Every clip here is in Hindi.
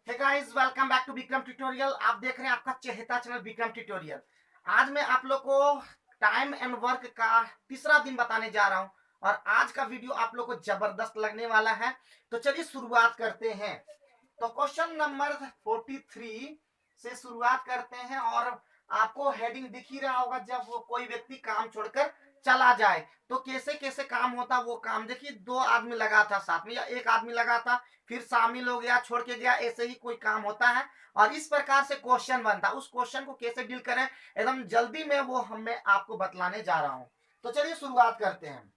Hey guys, welcome back to Vikram tutorial. आप देख रहे हैं आपका चहेता चैनल विक्रम ट्यूटोरियल। आज मैं आप लोग को टाइम एंड वर्क का तीसरा दिन बताने जा रहा हूं और आज का वीडियो आप लोग को जबरदस्त लगने वाला है। तो चलिए शुरुआत करते हैं। तो क्वेश्चन नंबर 43 से शुरुआत करते हैं और आपको हेडिंग दिख ही रहा होगा। जब वो कोई व्यक्ति काम छोड़कर चला जाए तो कैसे कैसे काम होता, वो काम देखिए। दो आदमी लगा था साथ में या एक आदमी लगा था, फिर शामिल हो गया, छोड़ के गया, ऐसे ही कोई काम होता है। और इस प्रकार से क्वेश्चन बनता, उस क्वेश्चन को कैसे डील करें एकदम जल्दी में वो मैं आपको बतलाने जा रहा हूं। तो चलिए शुरुआत करते हैं।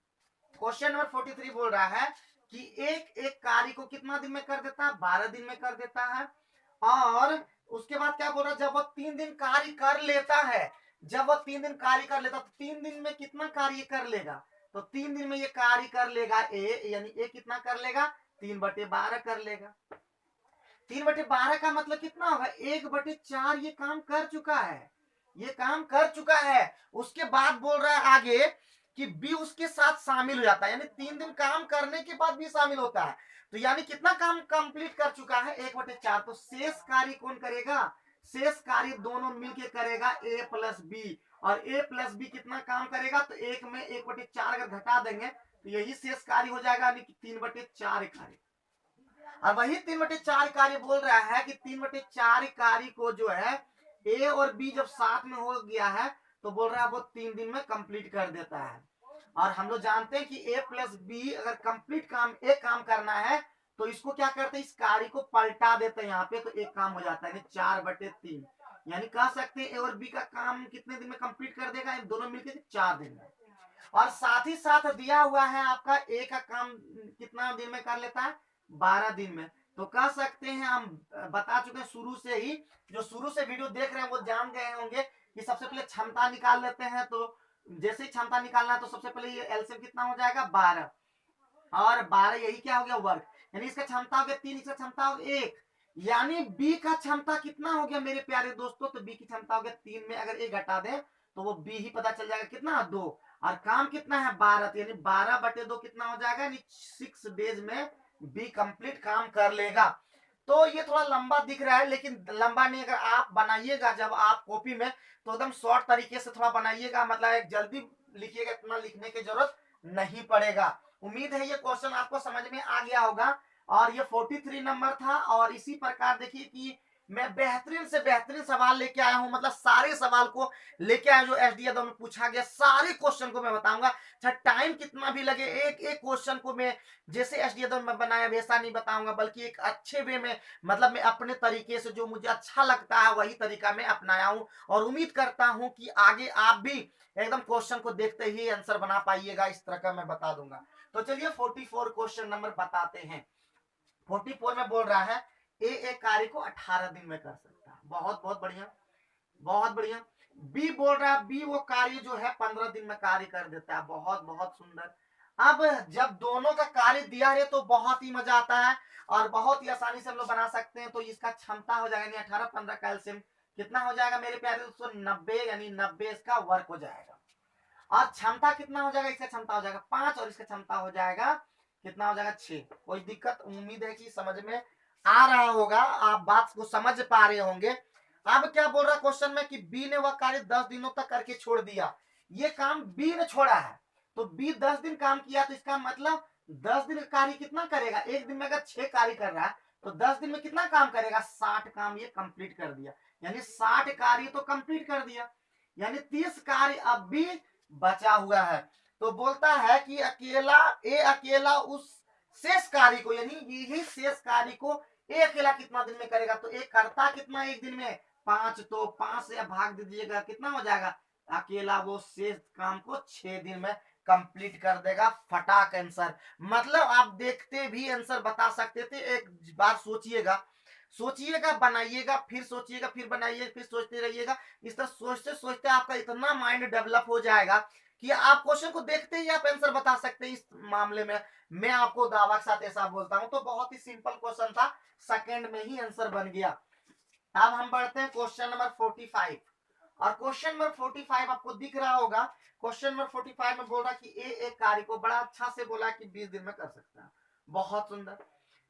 क्वेश्चन नंबर 43 बोल रहा है कि एक एक कार्य को कितना दिन में कर देता है, 12 दिन में कर देता है। और उसके बाद क्या बोल रहा है, जब वो 3 दिन कार्य कर लेता है, जब वो 3 दिन कार्य कर लेता तो 3 दिन में कितना कार्य कर लेगा। तो 3 दिन में ये कार्य कर लेगा ए, यानी ए कितना कर लेगा, 3/12 कर लेगा। 3/12 का मतलब कितना होगा, 1/4 ये काम कर चुका है, ये काम कर चुका है। उसके बाद बोल रहा है आगे कि बी उसके साथ शामिल हो जाता है, यानी 3 दिन काम करने के बाद भी शामिल होता है। तो यानी कितना काम कंप्लीट कर चुका है, 1/4। तो शेष कार्य कौन करेगा, शेष कार्य दोनों मिलके करेगा ए प्लस बी। और ए प्लस बी कितना काम करेगा, तो एक में 1/4 अगर घटा देंगे तो यही शेष कार्य हो जाएगा, यानी कि 3/4 कार्य। और वही 3/4 कार्य बोल रहा है कि 3/4 कार्य को जो है ए और बी जब साथ में हो गया है तो बोल रहा है वो 3 दिन में कंप्लीट कर देता है। और हम लोग जानते हैं कि ए प्लस बी अगर कंप्लीट काम एक काम करना है तो इसको क्या करते हैं, इस कार्य को पलटा देते हैं यहाँ पे, तो एक काम हो जाता है 4/3। यानी कह सकते हैं ए और बी का काम कितने दिन में कंप्लीट कर देगा, दोनों मिलकर 4 दिन में। और साथ ही साथ दिया हुआ है आपका ए का काम कितना दिन में कर लेता है, 12 दिन में। तो कह सकते हैं हम बता चुके हैं शुरू से ही, जो शुरू से वीडियो देख रहे हैं वो जान गए होंगे कि सबसे पहले क्षमता निकाल लेते हैं। तो जैसे ही क्षमता निकालना है तो सबसे पहले ये एलसीएम कितना हो जाएगा, 12। और 12 यही क्या हो गया, वर्ग। यानी इसका क्षमता हो गया 3, इसका क्षमता हो गया 1। यानी बी का क्षमता कितना हो गया मेरे प्यारे दोस्तों, तो बी की क्षमता हो गया 3 में अगर 1 घटा दे तो वो बी ही पता चल जाएगा कितना, 2। और काम कितना है 12, यानी 12/2 कितना हो जाएगा, यानी 6 डेज में बी कंप्लीट काम कर लेगा। तो ये थोड़ा लंबा दिख रहा है लेकिन लंबा नहीं, अगर आप बनाइएगा जब आप कॉपी में तो एकदम शॉर्ट तरीके से थोड़ा बनाइएगा, मतलब जल्दी लिखिएगा, इतना लिखने की जरूरत नहीं पड़ेगा। उम्मीद है ये क्वेश्चन आपको समझ में आ गया होगा। और ये 43 नंबर था। और इसी प्रकार देखिए कि मैं बेहतरीन से बेहतरीन सवाल लेके आया हूं, मतलब सारे सवाल को लेके आया जो एसडी यादव में पूछा गया, सारे क्वेश्चन को मैं बताऊंगा। चाहे टाइम कितना भी लगे, एक एक क्वेश्चन को मैं जैसे एसडी यादव में बनाया वैसा नहीं बताऊंगा, बल्कि एक अच्छे वे में, मतलब मैं अपने तरीके से जो मुझे अच्छा लगता है वही तरीका मैं अपनाया हूं। और उम्मीद करता हूं कि आगे आप भी एकदम क्वेश्चन को देखते ही आंसर बना पाइएगा, इस तरह का मैं बता दूंगा। तो चलिए 44 क्वेश्चन नंबर बताते हैं। 44 में बोल रहा है ए एक कार्य को 18 दिन में कर सकता है। बहुत बहुत बढ़िया, बहुत बढ़िया। बी बोल रहा है बी वो कार्य जो है 15 दिन में कार्य कर देता है। बहुत बहुत सुंदर। अब जब दोनों का कार्य दिया है तो बहुत ही मजा आता है और बहुत ही आसानी से हम लोग बना सकते हैं। तो इसका क्षमता हो जाएगा 18 15 कैल्शियम कितना हो जाएगा मेरे प्यारे दोस्तों, 90, यानी 90 इसका वर्क हो जाएगा। और क्षमता कितना हो जाएगा, इसका क्षमता हो जाएगा 5 और इसका क्षमता हो जाएगा कितना हो जाएगा, 6। कोई दिक्कत, उम्मीद है कि समझ में आ रहा होगा, आप बात को समझ पा रहे होंगे। अब क्या बोल रहा क्वेश्चन में कि बी ने वह कार्य 10 दिनों तक करके छोड़ दिया। ये काम बी ने छोड़ा है, तो बी 10 दिन काम किया, तो इसका मतलब 10 दिन का कार्य कितना करेगा, एक दिन में अगर 6 कार्य कर रहा है तो 10 दिन में कितना काम करेगा, 60 काम ये कंप्लीट कर दिया। यानी 60 कार्य तो कंप्लीट कर दिया, यानी 30 कार्य अब भी बचा हुआ है। तो बोलता है कि अकेला उस शेष कार्य को, यानी यही शेष कार्य को ए अकेला कितना दिन में करेगा। तो एक करता कितना एक दिन में, 5। तो 5 से भाग दीजिएगा कितना हो जाएगा, अकेला वो शेष काम को 6 दिन में कंप्लीट कर देगा। फटाक आंसर, मतलब आप देखते भी आंसर बता सकते थे। एक बार सोचिएगा, सोचिएगा, बनाइएगा, फिर सोचिएगा, फिर बनाइए, फिर सोचते रहिएगा। इस तरह सोचते सोचते आपका इतना माइंड डेवलप हो जाएगा कि आप क्वेश्चन को देखते ही आप आंसर बता सकते हैं। इस मामले में मैं आपको दावा के साथ ऐसा बोलता हूं। तो बहुत ही सिंपल क्वेश्चन था, सेकंड में ही आंसर बन गया। अब हम बढ़ते हैं क्वेश्चन नंबर 45। और क्वेश्चन नंबर 45 आपको दिख रहा होगा। क्वेश्चन नंबर 45 में बोल रहा कि ए एक कार्य को बड़ा अच्छा से बोला कि 20 दिन में कर सकता है। बहुत सुंदर।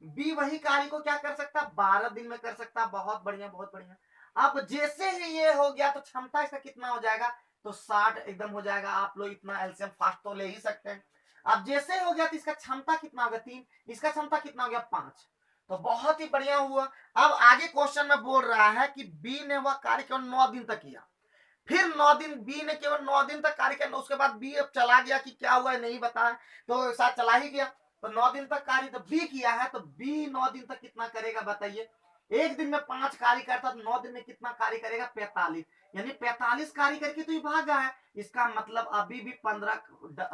बी वही कार्य को क्या कर सकता, 12 दिन में कर सकता। बहुत बढ़िया, बहुत बढ़िया। अब जैसे ही ये हो गया तो क्षमता इसका कितना हो जाएगा, तो 60 एकदम हो जाएगा। आप लोग इतना एलसीएम फास्ट तो ले ही सकते हैं। अब जैसे हो गया तो इसका क्षमता कितना हो गया 3, इसका क्षमता कितना हो गया 5। तो बहुत ही बढ़िया हुआ। अब आगे क्वेश्चन में बोल रहा है कि बी ने वह कार्य केवल 9 दिन तक किया। फिर 9 दिन, बी ने केवल 9 दिन तक कार्य किया, उसके बाद बी अब चला गया कि क्या हुआ नहीं बताया, तो शायद चला ही गया। तो 9 दिन तक कार्य तो बी किया है, तो बी 9 दिन तक कितना करेगा बताइए। एक दिन में 5 कार्य करता तो 9 दिन में कितना कार्य करेगा, 45। यानी 45 कार्य करके तो ये भागा है। इसका मतलब अभी भी 15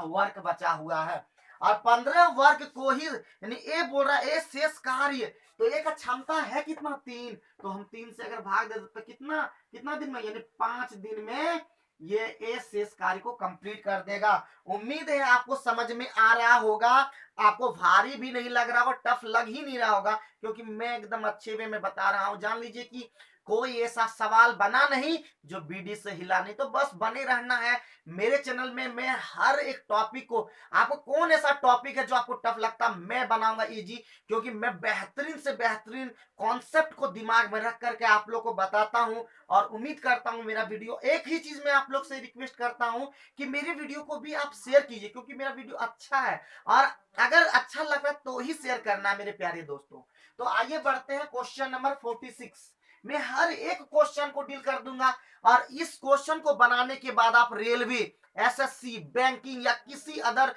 वर्क बचा हुआ है, और 15 वर्क को ही, यानी ए बोल रहा है ए शेष कार्य, तो ए का क्षमता है कितना 3, तो हम 3 से अगर भाग दे तो कितना कितना दिन में, यानी 5 दिन में ये ए शेष कार्य को कंप्लीट कर देगा। उम्मीद है आपको समझ में आ रहा होगा, आपको भारी भी नहीं लग रहा होगा, टफ लग ही नहीं रहा होगा, क्योंकि मैं एकदम अच्छे वे में बता रहा हूं। जान लीजिए कि कोई ऐसा सवाल बना नहीं जो बीडी से हिला नहीं, तो बस बने रहना है मेरे चैनल में। मैं हर एक टॉपिक को, आपको कौन ऐसा टॉपिक है जो आपको टफ लगता, मैं बनाऊंगा इजी, क्योंकि मैं बेहतरीन से बेहतरीन कॉन्सेप्ट को दिमाग में रख करके आप लोग को बताता हूं। और उम्मीद करता हूं मेरा वीडियो, एक ही चीज मैं आप लोग से रिक्वेस्ट करता हूं कि मेरे वीडियो को भी आप शेयर कीजिए, क्योंकि मेरा वीडियो अच्छा है, और अगर अच्छा लग रहा है तो ही शेयर करना है मेरे प्यारे दोस्तों। तो आइए बढ़ते हैं क्वेश्चन नंबर 46। मैं हर एक क्वेश्चन को डील कर दूंगा, और इस क्वेश्चन को बनाने के बाद आप रेलवे, एसएससी, बैंकिंग या किसी अदर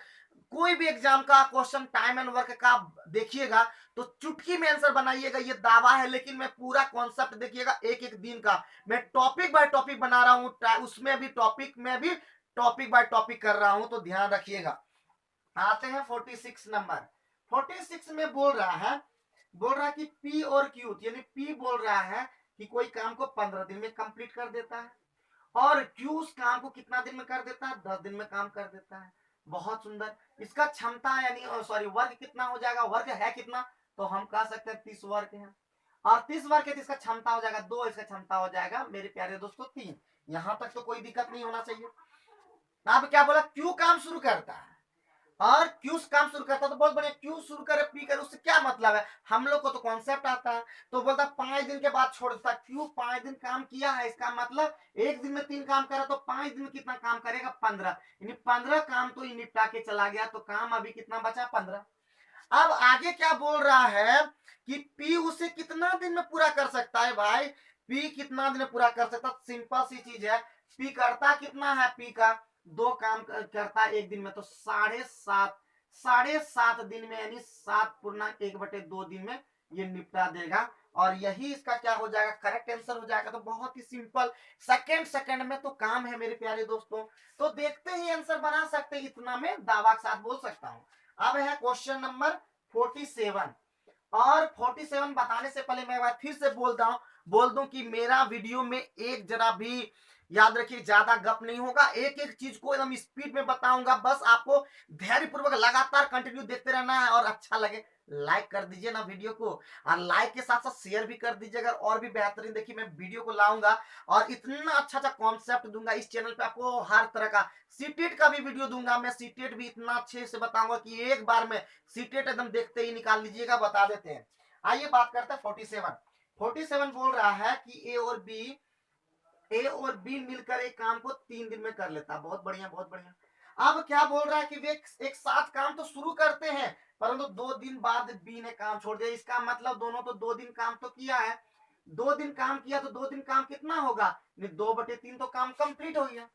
कोई भी एग्जाम का क्वेश्चन टाइम एंड वर्क का देखिएगा तो चुटकी में आंसर बनाइएगा, ये दावा है। लेकिन मैं पूरा कॉन्सेप्ट देखिएगा एक एक दिन का, मैं टॉपिक बाय टॉपिक बना रहा हूं, उसमें भी टॉपिक में भी टॉपिक बाय टॉपिक कर रहा हूं, तो ध्यान रखिएगा। आते हैं 46 नंबर। 46 में बोल रहा है कि पी और क्यू, यानी पी बोल रहा है कि कोई काम को 15 दिन में कंप्लीट कर देता है, और क्यू उस काम को कितना दिन में कर देता है, 10 दिन में काम कर देता है। बहुत सुंदर। इसका क्षमता यानी सॉरी वर्क कितना हो जाएगा, वर्क है कितना, तो हम कह सकते हैं 30 वर्क है। और 30 वर्क है तो इसका क्षमता हो जाएगा 2, इसका क्षमता हो जाएगा मेरे प्यारे दोस्तों 3। यहां तक तो कोई दिक्कत नहीं होना चाहिए। अब क्या बोला, क्यू काम शुरू करता है, और क्यू काम शुरू करता है, तो बहुत बढ़िया, क्यू शुरू करे पी करे, उससे क्या मतलब है, हम लोग को तो कॉन्सेप्ट आता है। तो बोलता 5 दिन के बाद छोड़ देता। क्यू 5 दिन काम किया है, इसका मतलब एक दिन में 3 काम करा, तो 5 दिन में कितना काम करेगा, 15, यानी 15 काम तो निपटा के चला गया, तो काम अभी कितना बचा, 15। अब आगे क्या बोल रहा है कि पी उसे कितना दिन में पूरा कर सकता है भाई, पी कितना दिन में पूरा कर सकता, सिंपल सी चीज है। पी करता कितना है, पी का 2 काम करता है एक दिन में, तो 7.5 दिन में, यानी 7 पूर्णांक 1/2 दिन में ये निपटा देगा। और यही इसका क्या हो जाएगा, करेक्ट आंसर हो जाएगा। तो बहुत ही सिंपल, सेकंड सेकंड में तो काम है मेरे प्यारे दोस्तों। तो देखते ही आंसर बना सकते, इतना मैं दावा के साथ बोल सकता हूं। अब है क्वेश्चन नंबर 47। और 47 बताने से पहले मैं एक बार फिर से बोल दूं कि मेरा वीडियो में एक जरा भी, याद रखिए, ज्यादा गप नहीं होगा, एक एक चीज को एकदम स्पीड में बताऊंगा। बस आपको धैर्य पूर्वक लगातार कंटिन्यू देखते रहना है, और अच्छा लगे लाइक कर दीजिए ना वीडियो को, और लाइक के साथ साथ शेयर भी कर दीजिएगा। और भी बेहतरीन देखिए मैं वीडियो को लाऊंगा, और इतना अच्छा अच्छा कॉन्सेप्ट दूंगा इस चैनल पे आपको, हर तरह का सीटेट का भी वीडियो दूंगा मैं। सीटेट भी इतना अच्छे से बताऊंगा कि एक बार में सीटेट एकदम देखते ही निकाल लीजिएगा, बता देते हैं। आइए बात करते हैं 47। 47 बोल रहा है कि ए और बी मिलकर एक काम को 3 दिन में कर लेता। बहुत बढ़िया, बहुत बढ़िया। अब क्या बोल रहा है कि वे एक साथ काम तो शुरू करते हैं, परंतु 2 दिन बाद बी ने काम छोड़ दिया। इसका मतलब दोनों तो 2 दिन काम तो किया है, 2 दिन काम किया, तो 2 दिन काम कितना होगा, 2/3 तो काम कंप्लीट हो गया।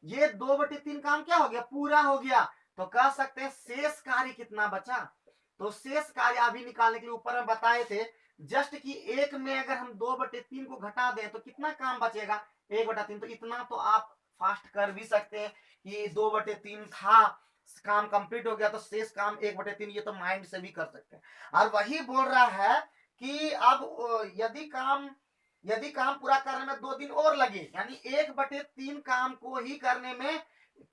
ये 2/3 काम क्या हो गया, पूरा हो गया। तो कह सकते हैं शेष कार्य कितना बचा। तो शेष कार्य अभी निकालने के लिए ऊपर में बताए थे जस्ट कि एक में अगर हम 2/3 को घटा दें तो कितना काम बचेगा, 1/3। तो इतना तो आप फास्ट कर भी सकते हैं कि 2/3 था, काम कंप्लीट हो गया, तो शेष काम 1/3, ये तो माइंड से भी कर सकते हैं। और वही बोल रहा है कि अब यदि काम पूरा करने में 2 दिन और लगे, यानी 1/3 काम को ही करने में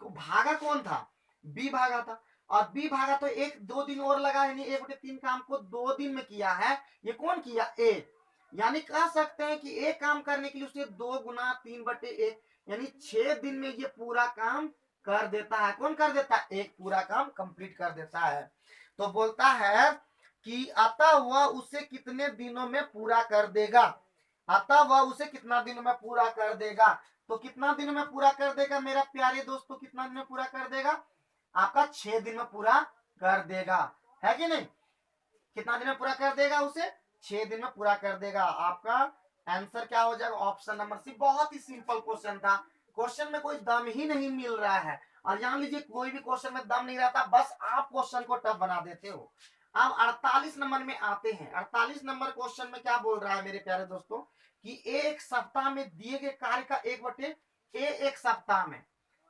भागा कौन था, बी भागा था। और बी भागा तो 1-2 दिन और लगा, यानी 1/3 काम को 2 दिन में किया है। ये कौन किया, ए। यानी कह सकते हैं कि एक काम करने के लिए उसने 2 गुना 3/1, यानी 6 दिन में ये पूरा काम कर देता है। कौन कर देता है, एक पूरा काम कंप्लीट कर देता है। तो बोलता है कि अतः वह उसे कितने दिनों में पूरा कर देगा। अतः वह उसे कितना दिनों में पूरा कर देगा। तो कितना दिनों में पूरा कर देगा मेरा प्यारे दोस्तों, कितना दिन में पूरा कर देगा? आपका 6 दिन में पूरा कर देगा, है कि नहीं? कितना दिन में पूरा कर देगा उसे? 6 दिन में पूरा कर देगा। आपका आंसर क्या हो जाएगा? Option number C. बहुत ही सिंपल क्वेश्चन था, क्वेश्चन में कोई दम ही नहीं मिल रहा है। और जान लीजिए कोई भी क्वेश्चन में दम नहीं रहता, बस आप क्वेश्चन को टफ बना देते हो। अब 48 नंबर में आते हैं। 48 नंबर क्वेश्चन में क्या बोल रहा है मेरे प्यारे दोस्तों कि एक सप्ताह में दिए गए कार्य का 1/ए एक सप्ताह में,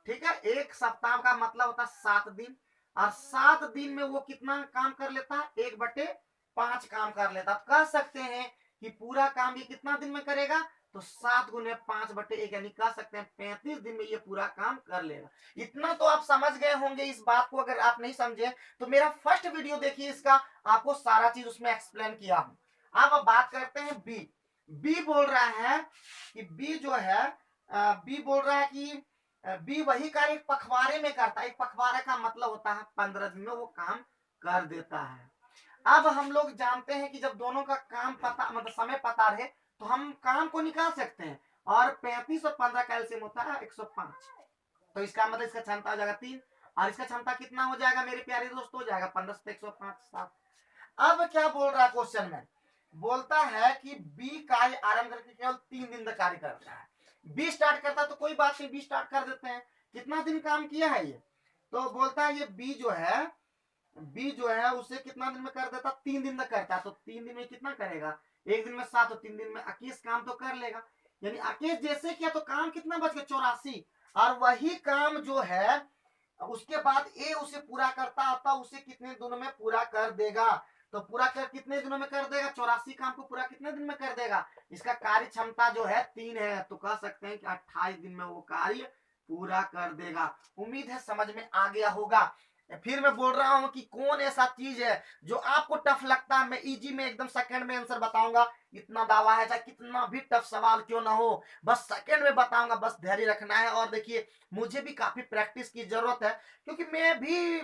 ठीक है, एक सप्ताह का मतलब होता है 7 दिन, और 7 दिन में वो कितना काम कर लेता है? 1/5 काम कर लेता। कह सकते हैं कि पूरा काम ये कितना दिन में करेगा? तो 7 गुने 5/1 यानी कह सकते हैं 35 दिन में ये पूरा काम कर लेगा। इतना तो आप समझ गए होंगे इस बात को। अगर आप नहीं समझे तो मेरा फर्स्ट वीडियो देखिए, इसका आपको सारा चीज उसमें एक्सप्लेन किया हूं। अब बात करते हैं बी। बी बोल रहा है कि बी जो है, बी बोल रहा है कि बी वही कार्य एक पखवाड़े में करता है। एक पखवाड़े का मतलब होता है 15 दिन में वो काम कर देता है। अब हम लोग जानते हैं कि जब दोनों का काम पता, मतलब समय पता रहे, तो हम काम को निकाल सकते हैं। और 35 और 15 का एलसीएम होता है 105। तो इसका मतलब इसका क्षमता हो जाएगा 3, और इसका क्षमता कितना हो जाएगा मेरे प्यारे दोस्तों? हो जाएगा 15 से 105 7। अब क्या बोल रहा है क्वेश्चन में? बोलता है कि बी कार्य आरंभ करके केवल 3 दिन तक कार्य करता है। बी स्टार्ट करता है तो कोई बात नहीं, बी स्टार्ट कर देते हैं। कितना दिन काम किया है ये? तो बोलता है ये बी जो है उसे कितना दिन में कर देता? 3 दिन तक करता है। तो 3 दिन में कितना करेगा? एक दिन में 7, तो 3 दिन में 21 काम तो कर लेगा। यानी 21 जैसे किया तो काम कितना बच गया? 84। और वही काम जो है उसके बाद ए उसे पूरा करता आता, उसे कितने दिनों में पूरा कर देगा? तो पूरा कर कितने दिनों में कर देगा? 84 काम को पूरा कितने दिन में कर देगा? इसका कार्य क्षमता जो है 3 है, तो कह सकते हैं कि 28 दिन में वो कार्य पूरा कर देगा। उम्मीद है समझ में आ गया होगा। फिर मैं बोल रहा हूं कि कौन ऐसा चीज है जो आपको टफ लगता है, मैं इजी में एकदम सेकंड में आंसर बताऊंगा। इतना दावा है, चाहे कितना भी टफ सवाल क्यों ना हो, बस सेकंड में बताऊंगा, बस धैर्य रखना है। और देखिए मुझे भी काफी प्रैक्टिस की जरूरत है, क्योंकि मैं भी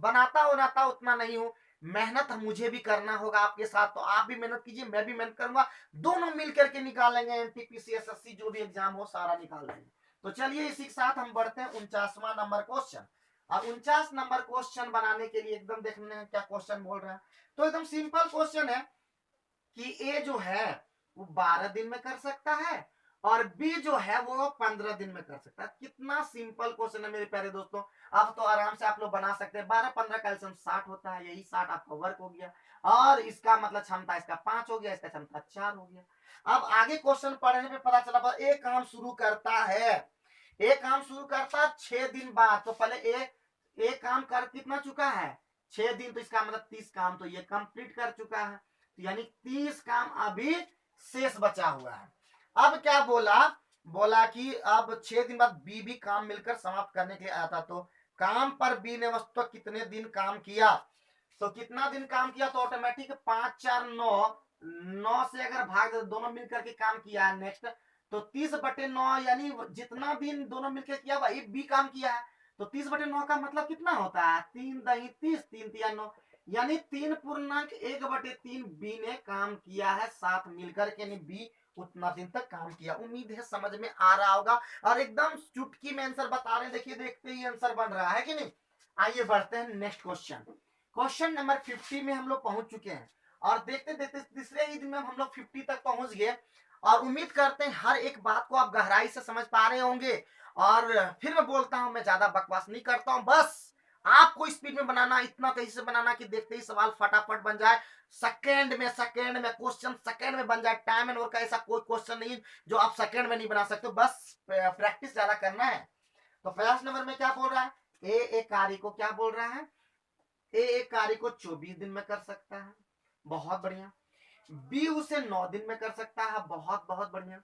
बनाता उतना नहीं हूं। मेहनत मुझे भी करना होगा आपके साथ, तो आप भी मेहनत कीजिए, मैं भी मेहनत करूंगा, दोनों मिल करके निकालेंगे। एनटीपीसी एसएससी जो भी एग्जाम हो सारा निकाल लेंगे। तो चलिए इसी के साथ हम बढ़ते हैं 49वां नंबर क्वेश्चन। अब 49 नंबर क्वेश्चन बनाने के लिए एकदम देखने हैं क्या क्वेश्चन बोल रहा है। तो एकदम सिंपल क्वेश्चन है कि ए जो है वो 12 दिन में कर सकता है, और बी जो है वो 15 दिन में कर सकता है। कितना सिंपल क्वेश्चन है मेरे प्यारे दोस्तों। अब तो आराम से आप लोग बना सकते हैं। 12-15 कैल्शियम 60 होता है, यही 60 आपका वर्क हो गया, और इसका मतलब क्षमता इसका 5 हो गया, इसका क्षमता 4 हो गया। अब आगे क्वेश्चन पढ़ने पे पता चला एक काम शुरू करता है, एक काम शुरू करता है 6 दिन बाद। तो पहले एक काम कर कितना चुका है? 6 दिन, तो इसका मतलब 30 काम तो ये कंप्लीट कर चुका है। तो यानी 30 काम अभी शेष बचा हुआ है। अब क्या बोला? बोला कि अब 6 दिन बाद बी भी काम मिलकर समाप्त करने के लिए आया था। तो काम पर बी ने वस्तु कितने दिन काम किया? तो कितना दिन काम किया? तो ऑटोमेटिक 5 4 9, 9 से अगर भाग दे, दोनों मिलकर के काम किया है। नेक्स्ट तो 30/9, यानी जितना दिन दोनों मिलकर किया वही बी काम किया है। तो 30/9 का मतलब कितना होता है? 3 दही 30, 3 तिया 9, यानी 3.1/3 बी ने काम किया है, साथ मिलकर के बी उतना दिन तक काम किया। उम्मीद है समझ में आ रहा होगा, और एकदम चुटकी में आंसर बता रहे हैं। देखिए देखते ही आंसर बन रहा है कि नहीं। आइए बढ़ते हैं नेक्स्ट क्वेश्चन। क्वेश्चन नंबर 50 में हम लोग पहुंच चुके हैं, और देखते देखते तीसरे ही दिन में हम लोग 50 तक पहुंच गए। और उम्मीद करते हैं हर एक बात को आप गहराई से समझ पा रहे होंगे। और फिर मैं बोलता हूं, मैं ज्यादा बकवास नहीं करता हूं, बस आपको स्पीड में बनाना, इतना तेजी से बनाना कि देखते ही सवाल फटाफट बन जाए। सेकंड में क्वेश्चन सेकंड में बन जाए। टाइम एंड वर्क का ऐसा कोई क्वेश्चन नहीं जो आप सेकंड में नहीं बना सकते, बस प्रैक्टिस ज्यादा करना है। तो फर्स्ट नंबर में क्या बोल रहा है? ए कार्य को क्या बोल रहा है? ए कार्य को 24 दिन में कर सकता है, बहुत बढ़िया। बी उसे 9 दिन में कर सकता है, बहुत बहुत बढ़िया,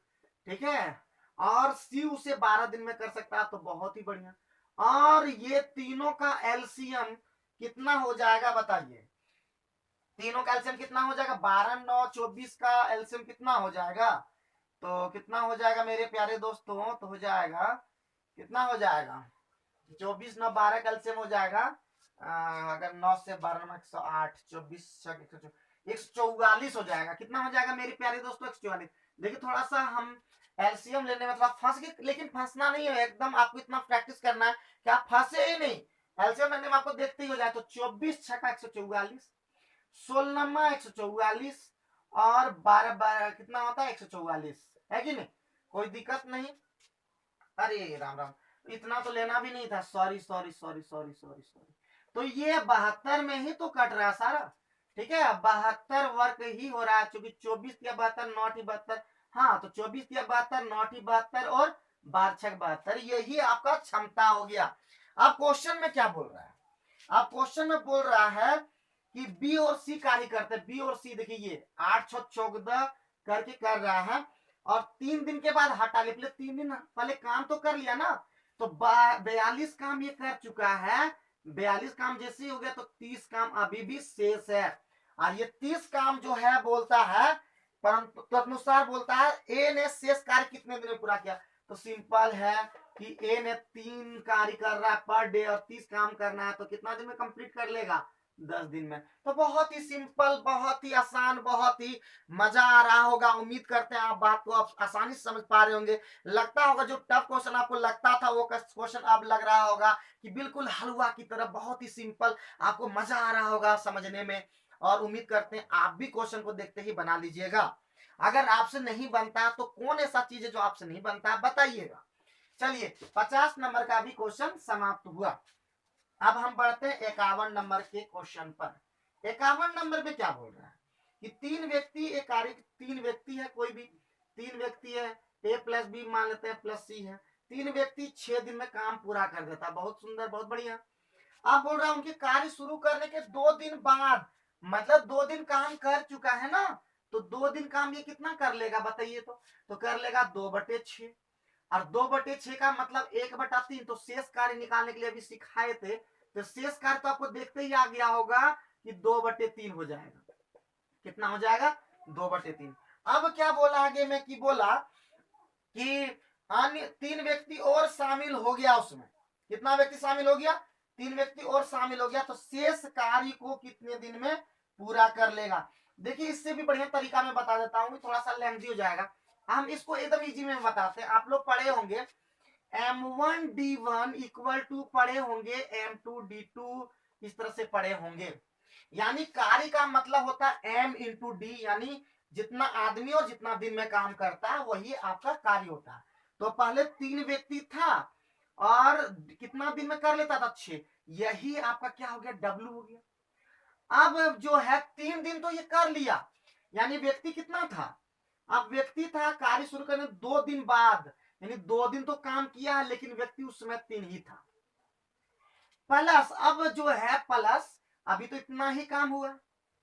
ठीक है। और सी उसे 12 दिन में कर सकता है, तो बहुत ही बढ़िया। और ये तीनों का एलसीएम कितना हो जाएगा बताइए? तीनों का एलसीएम कितना हो जाएगा? 12 9 24 का एलसीएम कितना हो जाएगा? तो कितना हो जाएगा मेरे प्यारे दोस्तों? तो हो जाएगा, कितना हो जाएगा? 24 9 12 का एलसीएम हो जाएगा अगर 9 से 12 में 108, 24 144 हो जाएगा। कितना हो जाएगा मेरे प्यारे दोस्तों? 144। देखिए थोड़ा सा हम एलसीएम लेने में थोड़ा फंस गए, लेकिन फंसना नहीं है एकदम, आपको इतना प्रैक्टिस करना है कि आप फंसे ही नहीं। एलसीएम लेने में आपको देखते ही हो जाए तो 24 छक्का 144, 16 144 और 12 12 कितना होता है? 144 है कि नहीं? कोई दिक्कत नहीं। अरे राम राम, इतना तो लेना भी नहीं था, sorry sorry sorry sorry sorry sorry. तो ये 72 में ही तो कट रहा सारा, ठीक है। 72 वर्ग ही हो रहा है, क्योंकि 24 या 72 9 72। हाँ तो 24 या 72 9 72 और 12 72, यही आपका क्षमता हो गया। अब क्वेश्चन में क्या बोल रहा है? अब क्वेश्चन में बोल रहा है कि बी और सी कार्य करते हैं। बी और सी देखिए ये 8 6 14 करके कर रहा है, और 3 दिन के बाद हटा ले। पहले 3 दिन पहले काम तो कर लिया ना, तो 42 काम ये कर चुका है। 42 काम जैसे ही हो गया तो 30 काम अभी भी शेष है। और ये 30 काम जो है बोलता है, परंतु तदनुसार बोलता है ए ने शेष कार्य कितने दिन में पूरा किया। तो सिंपल है कि ए ने 3 कार्य कर रहा है पर डे और 30 काम करना है, तो कितना दिन में कंप्लीट कर लेगा? 10 दिन में। तो बहुत ही सिंपल, बहुत ही आसान, बहुत ही मजा आ रहा होगा। उम्मीद करते हैं आप बात को आप आसानी से समझ पा रहे होंगे। लगता होगा जो टफ क्वेश्चन आपको लगता था वो क्वेश्चन अब लग रहा होगा कि बिल्कुल हलवा की तरह, बहुत ही सिंपल, आपको मजा आ रहा होगा समझने में। और उम्मीद करते हैं आप भी क्वेश्चन को देखते ही बना लीजिएगा। अगर आपसे नहीं बनता तो कौन ऐसा चीज है जो आपसे नहीं बनता, बताइएगा। चलिए 50 नंबर का भी क्वेश्चन समाप्त हुआ। अब हम बढ़ते हैं 51 नंबर के क्वेश्चन पर। 51 नंबर में क्या बोल रहा है कि 3 व्यक्ति, एक कार्य, 3 व्यक्ति है, कोई भी 3 व्यक्ति है, ए प्लस बी मान लेते हैं प्लस सी है। 3 व्यक्ति 6 दिन में काम पूरा कर देता। बहुत सुंदर, बहुत बढ़िया। अब बोल रहा है उनके कार्य शुरू करने के 2 दिन बाद, मतलब 2 दिन काम कर चुका है ना, तो 2 दिन काम ये कितना कर लेगा बताइए? तो कर लेगा 2/6, और 2/6 का मतलब 1/3। तो शेष कार्य निकालने के लिए अभी सिखाए थे, तो शेष कार्य तो आपको देखते ही आ गया होगा कि 2/3 हो जाएगा। कितना हो जाएगा? 2/3। अब क्या बोला आगे में कि बोला कि अन्य 3 व्यक्ति और शामिल हो गया उसमें। कितना व्यक्ति शामिल हो गया? 3 व्यक्ति और शामिल हो गया, तो शेष कार्य को कितने दिन में पूरा कर लेगा? देखिए इससे भी बढ़िया तरीका मैं बता देता हूँ, थोड़ा सा लेंथी हो जाएगा। हम इसको एकदम इजी में बताते हैं। आप लोग पढ़े होंगे M1D1 इक्वल टू, पढ़े होंगे M2D2, इस तरह से पढ़े होंगे। यानी कार्य का मतलब होता है M इंटू डी, यानी जितना आदमी और जितना दिन में काम करता है वही आपका कार्य होता है। तो पहले 3 व्यक्ति था और कितना दिन में कर लेता था? 6। यही आपका क्या हो गया? W हो गया। अब जो है 3 दिन तो ये कर लिया, यानी व्यक्ति कितना था? अब व्यक्ति था कार्य शुरू करने 2 दिन बाद, यानी 2 दिन तो काम किया है, लेकिन व्यक्ति उस समय 3 ही था। प्लस अब जो है प्लस, अभी तो इतना ही काम हुआ,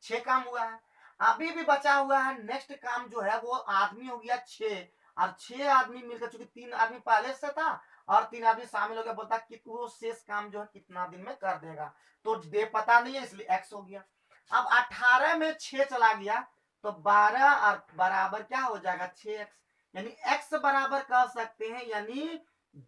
6 काम हुआ है। अभी भी बचा हुआ है नेक्स्ट काम जो है वो आदमी हो गया 6, और 6 आदमी मिलकर, चूंकि 3 आदमी पहले से था और 3 आदमी शामिल हो गया, बोलता कि वो शेष काम जो है कितना दिन में कर देगा। तो डे पता नहीं है इसलिए x हो गया। अब 18 में 6 चला गया तो 12 और बराबर क्या हो जाएगा? 6x, यानी x बराबर कह सकते हैं, यानी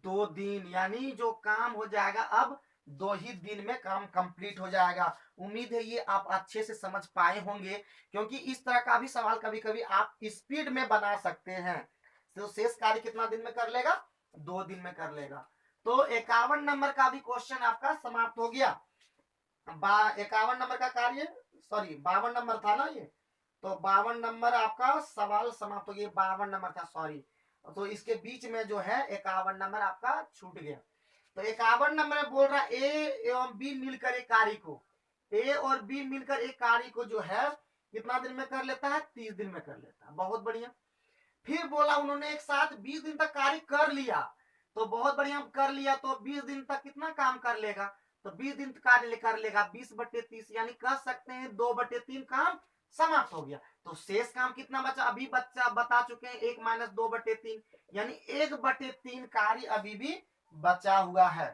2 दिन, यानी जो काम हो जाएगा अब 2 ही दिन में काम कंप्लीट हो जाएगा। उम्मीद है ये आप अच्छे से समझ पाए होंगे, क्योंकि इस तरह का भी सवाल कभी कभी आप स्पीड में बना सकते हैं। तो शेष कार्य कितना दिन में कर लेगा? 2 दिन में कर लेगा। तो 51 नंबर का भी क्वेश्चन आपका समाप्त हो गया। 51 नंबर का कार्य, सॉरी 52 नंबर था ना ये, तो 52 नंबर आपका सवाल समाप्त हो गया। 52 नंबर था, सॉरी। तो इसके बीच में जो है 51 नंबर आपका छूट गया। तो 51 नंबर में बोल रहा है ए एवं बी मिलकर एक कार्य को, ए और बी मिलकर एक कार्य को जो है कितना दिन में कर लेता है? 30 दिन में कर लेता है। बहुत बढ़िया। फिर बोला उन्होंने एक साथ 20 दिन तक कार्य कर लिया, तो बहुत बढ़िया कर लिया, तो 20 दिन तक कितना काम कर लेगा? तो 20 दिन कार्य कर लेगा 20/30, यानी कह सकते हैं 2/3 काम समाप्त हो गया। तो शेष काम कितना बचा? अभी बच्चा बता चुके हैं 1 - 2/3, यानी 1/3 कार्य अभी भी बचा हुआ है।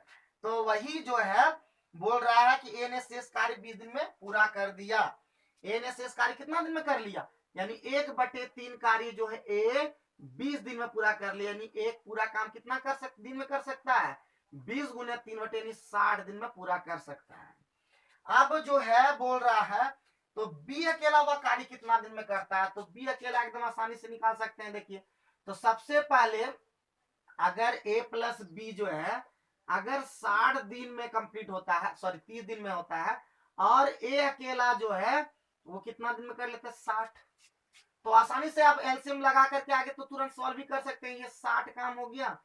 तो वही जो है बोल रहा है कि ए ने शेष कार्य 20 दिन में पूरा कर दिया। ए ने शेष कार्य कितना दिन में कर लिया? यानी 1/3 कार्य जो है ए 20 दिन में पूरा कर लिया, यानी एक पूरा काम कितना दिन में कर सकता है? 20 × 3 यानी 60 दिन में पूरा कर सकता है। अब जो है बोल रहा है तो बी अकेला वह कार्य कितना दिन में करता है, तो बी अकेला एकदम आसानी से निकाल सकते हैं। देखिए तो सबसे पहले अगर ए प्लस बी जो है अगर 60 दिन में कंप्लीट होता है, सॉरी 30 दिन में होता है, और ए अकेला जो है वो कितना दिन में कर लेता है 60, तो आसानी से आप एलसीएम लगा करके आगे तो तुरंत सॉल्व भी कर सकते हैं। ये 60 काम हो गया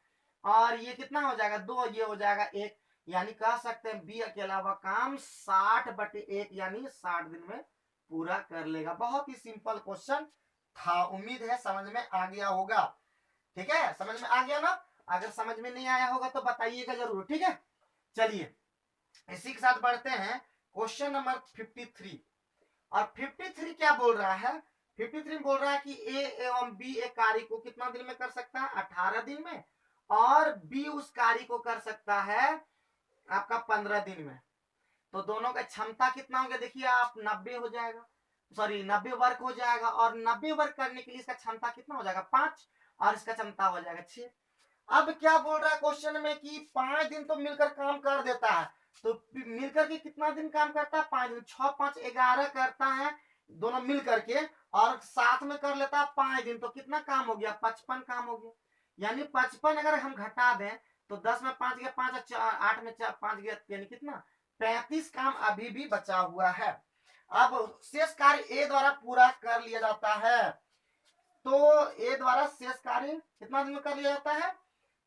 और ये कितना हो जाएगा 2, ये हो जाएगा 1, यानी कह सकते हैं बी अकेला वह काम 60/1 यानी 60 दिन में पूरा कर लेगा। बहुत ही सिंपल क्वेश्चन था, उम्मीद है समझ में आ गया होगा। ठीक है, समझ में आ गया ना? अगर समझ में नहीं आया होगा तो बताइएगा जरूर। ठीक है, चलिए इसी के साथ बढ़ते हैं क्वेश्चन नंबर 53। और 53 क्या बोल रहा है, 53 बोल रहा है कि ए एवं बी एक कार्य को कितना दिन में कर सकता है 18 दिन में, और बी उस कार्य को कर सकता है आपका 15 दिन में। तो दोनों का क्षमता कितना हो गया देखिए आप, 90 हो जाएगा, सॉरी 90 वर्क हो जाएगा, और 90 वर्क करने के लिए इसका क्षमता कितना हो जाएगा 5, और इसका क्षमता हो जाएगा 6। अब क्या बोल रहा है क्वेश्चन में कि 5 दिन तो मिलकर काम कर देता है, तो मिलकर के कितना दिन काम करता है 5 दिन, 6 5 11 करता है दोनों मिल करके, और साथ में कर लेता है 5 दिन, तो कितना काम हो गया 55 काम हो गया। यानी 55 अगर हम घटा दें तो 10 में 5 गया 5, 8 में 5 गया, यानी कितना 35 काम अभी भी बचा हुआ है। अब शेष कार्य ए द्वारा पूरा कर लिया जाता है, तो ए द्वारा शेष कार्य कितना दिन में कर लिया जाता है,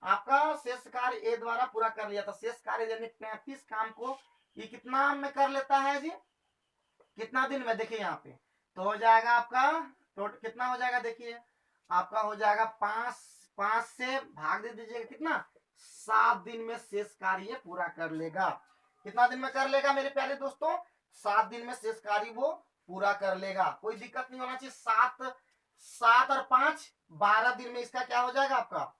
आपका शेष कार्य ए द्वारा पूरा कर लिया था। शेष कार्य यानी 35 काम को ये कितना में कर लेता है जी, कितना दिन में, देखिए यहाँ पे तो हो जाएगा आपका कितना हो जाएगा, देखिए आपका हो जाएगा 5 से भाग दे दीजिएगा कितना 7 दिन में शेष कार्य पूरा कर लेगा। कितना दिन में कर लेगा मेरे प्यारे दोस्तों, 7 दिन में शेष कार्य वो पूरा कर लेगा, कोई दिक्कत नहीं होना चाहिए। 7 और 5 12 दिन में इसका क्या हो जाएगा आपका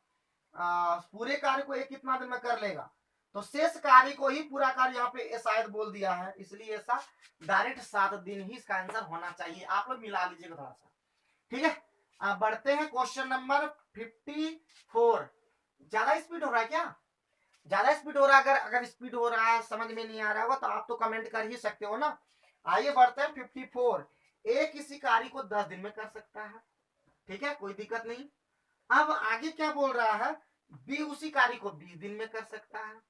पूरे कार्य को एक कितना दिन में कर लेगा, तो शेष कार्य को ही पूरा कार्य यहाँ पे शायद बोल दिया है, इसलिए ऐसा डायरेक्ट 7 दिन ही इसका आंसर होना चाहिए। आप लोग मिला लीजिएगा थोड़ा सा। ठीक है, अब बढ़ते हैं क्वेश्चन नंबर 54। ज्यादा स्पीड हो रहा है क्या, ज्यादा स्पीड हो रहा है? अगर स्पीड हो रहा है समझ में नहीं आ रहा होगा तो आप तो कमेंट कर ही सकते हो ना। आइए बढ़ते हैं 54। ए किसी कार्य को 10 दिन में कर सकता है, ठीक है कोई दिक्कत नहीं। अब आगे क्या बोल रहा है, बी उसी कार्य को 20 दिन में कर सकता है।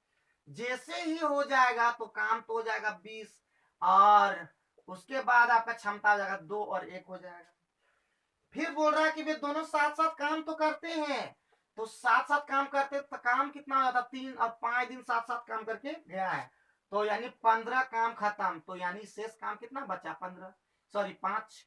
जैसे ही हो जाएगा तो काम तो हो जाएगा 20, और उसके बाद आपका क्षमता हो जाएगा 2 और 1 हो जाएगा। फिर बोल रहा है कि वे दोनों साथ साथ काम तो करते हैं, तो साथ साथ काम करते तो काम कितना हो जाता 3 और 5 दिन साथ साथ काम करके गया है, तो यानी 15 काम खत्म, तो यानी शेष काम कितना बचा 15, सॉरी 5।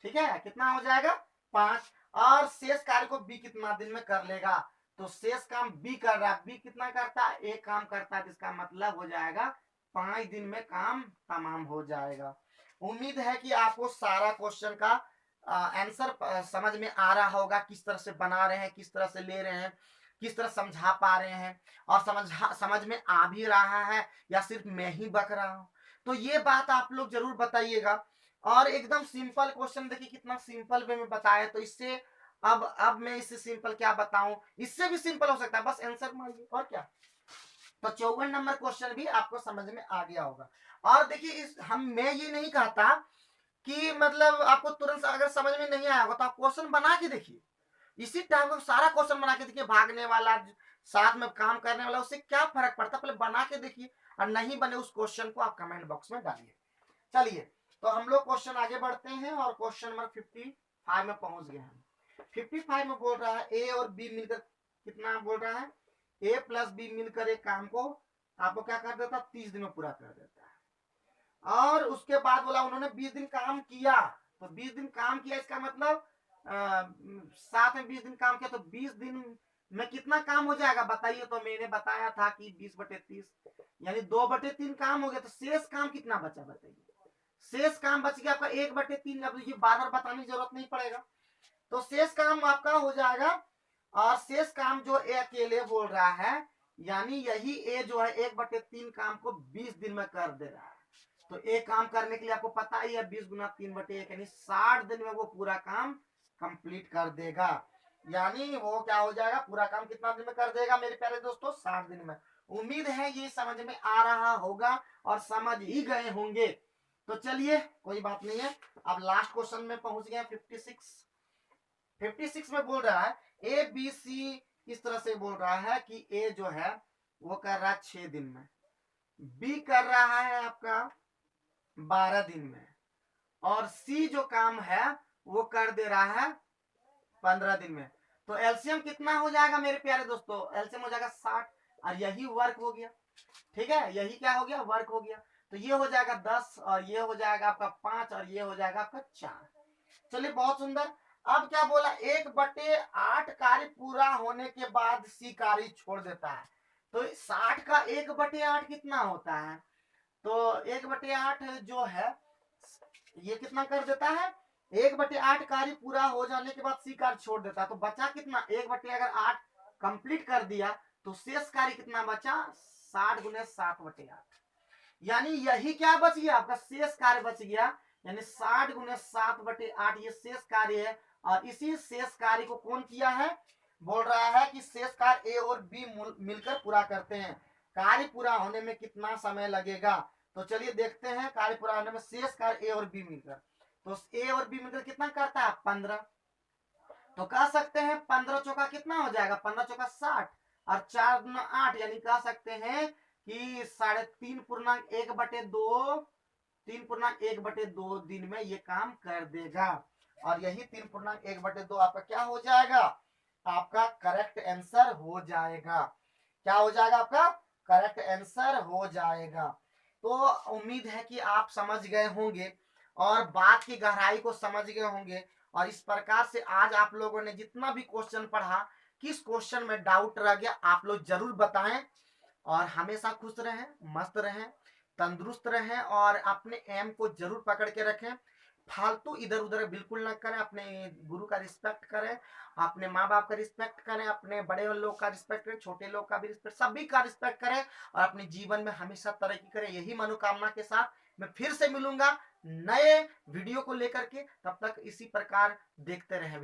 ठीक है, कितना हो जाएगा 5, और शेष कार्य को बी कितना दिन में कर लेगा, तो शेष काम बी कर रहा है, बी कितना करता है एक काम करता है, जिसका मतलब हो जाएगा 5 दिन में काम तमाम हो जाएगा। उम्मीद है कि आपको सारा क्वेश्चन का आंसर समझ में आ रहा होगा, किस तरह से बना रहे हैं, किस तरह से ले रहे हैं, किस तरह समझा पा रहे हैं, और समझ में आ भी रहा है या सिर्फ मैं ही बक रहा हूं, तो ये बात आप लोग जरूर बताइएगा। और एकदम सिंपल क्वेश्चन देखिए कितना सिंपल वे में बताया, तो इससे अब मैं इससे सिंपल क्या बताऊं, इससे भी सिंपल हो सकता है, बस आंसर मारिए और क्या। तो 54 नंबर क्वेश्चन भी आपको समझ में आ गया होगा। और देखिए इस मैं ये नहीं कहता कि मतलब आपको तुरंत अगर समझ में नहीं आया होगा तो आप क्वेश्चन बना के देखिए, इसी टाइम को सारा क्वेश्चन बना के देखिए, भागने वाला साथ में काम करने वाला उससे क्या फर्क पड़ता है, पहले बना के देखिए, और नहीं बने उस क्वेश्चन को आप कमेंट बॉक्स में डालिए। चलिए तो हम लोग क्वेश्चन आगे बढ़ते हैं और क्वेश्चन नंबर 55 में पहुंच गए हैं। 55 में बोल रहा है ए और बी मिलकर कितना बोल रहा है, ए प्लस बी मिलकर एक काम को आपको क्या कर देता 30 दिन में पूरा कर देता है। और उसके बाद बोला उन्होंने 20 दिन काम किया, तो 20 दिन काम किया इसका मतलब साथ में 20 दिन काम किया, तो 20 दिन में कितना काम हो जाएगा बताइए, तो मैंने बताया था कि 20/30 यानी 2/3 काम हो गया, तो शेष काम कितना बचा बताइए, शेष काम बच गया आपका 1/3। अब ये बार बार बताने की जरूरत नहीं पड़ेगा, तो शेष काम आपका हो जाएगा, और शेष काम जो ए अकेले बोल रहा है यानी यही ए जो है 1/3 काम को 20 दिन में कर दे रहा है, तो एक काम करने के लिए आपको पता ही है 20 गुना 3/1 यानी 60 दिन में वो पूरा काम कंप्लीट कर देगा। यानी वो क्या हो जाएगा पूरा काम कितना दिन में कर देगा मेरे प्यारे दोस्तों 60 दिन में। उम्मीद है ये समझ में आ रहा होगा और समझ ही गए होंगे। तो चलिए कोई बात नहीं है, अब लास्ट क्वेश्चन में पहुंच गए। 56 में बोल रहा है ए बी सी, इस तरह से बोल रहा है कि ए जो है वो कर रहा है 6 दिन में, बी कर रहा है आपका 12 दिन में, और सी जो काम है वो कर दे रहा है 15 दिन में। तो एलसीएम कितना हो जाएगा मेरे प्यारे दोस्तों? एलसीएम हो जाएगा 60, और यही वर्क हो गया। ठीक है, यही क्या हो गया? वर्क हो गया। तो ये हो जाएगा 10, और ये हो जाएगा आपका 5, और ये हो जाएगा आपका 4। चलिए बहुत सुंदर। अब क्या बोला? 1/8 कार्य पूरा होने के बाद सी कार्य छोड़ देता है। तो 60 का 1/8 कितना होता है? तो 1/8 जो है ये कितना कर देता है? 1/8 कार्य पूरा हो जाने के बाद सी कार्य छोड़ देता है। तो बचा कितना? 1/8 कंप्लीट कर दिया तो शेष कार्य कितना बचा? 60 गुने 7/8। यानी यही क्या बच गया? आपका शेष कार्य बच गया। यानी 60 गुने 7/8 ये शेष कार्य है। और इसी शेष कार्य को कौन किया है? बोल रहा है कि शेष कार्य ए और बी मिलकर पूरा करते हैं। कार्य पूरा होने में कितना समय लगेगा? तो चलिए देखते हैं। कार्य पूरा होने में शेष कार्य ए और बी मिलकर, तो ए और बी मिलकर कितना करता है? 15। तो कह सकते हैं 15 चौका कितना हो जाएगा? 15 चौका 60, और 4 गुना 8, यानी कह सकते हैं कि 3.1/2, 3.1/2 दिन में ये काम कर देगा। और यही 3.1/2 आपका क्या हो जाएगा? आपका करेक्ट आंसर हो जाएगा। क्या हो जाएगा? आपका करेक्ट आंसर हो जाएगा। तो उम्मीद है कि आप समझ गए होंगे और बात की गहराई को समझ गए होंगे। और इस प्रकार से आज आप लोगों ने जितना भी क्वेश्चन पढ़ा, किस क्वेश्चन में डाउट रह गया आप लोग जरूर बताएं। और हमेशा खुश रहें, मस्त रहें, तंदुरुस्त रहें, और अपने एम को जरूर पकड़ के रखें। फालतू इधर उधर बिल्कुल ना करें। अपने गुरु का रिस्पेक्ट करें, अपने माँ बाप का रिस्पेक्ट करें, अपने बड़े लोग का रिस्पेक्ट करें, छोटे लोग का भी रिस्पेक्ट, सभी का रिस्पेक्ट करें, और अपने जीवन में हमेशा तरक्की करें। यही मनोकामना के साथ मैं फिर से मिलूंगा नए वीडियो को लेकर के। तब तक इसी प्रकार देखते रहे।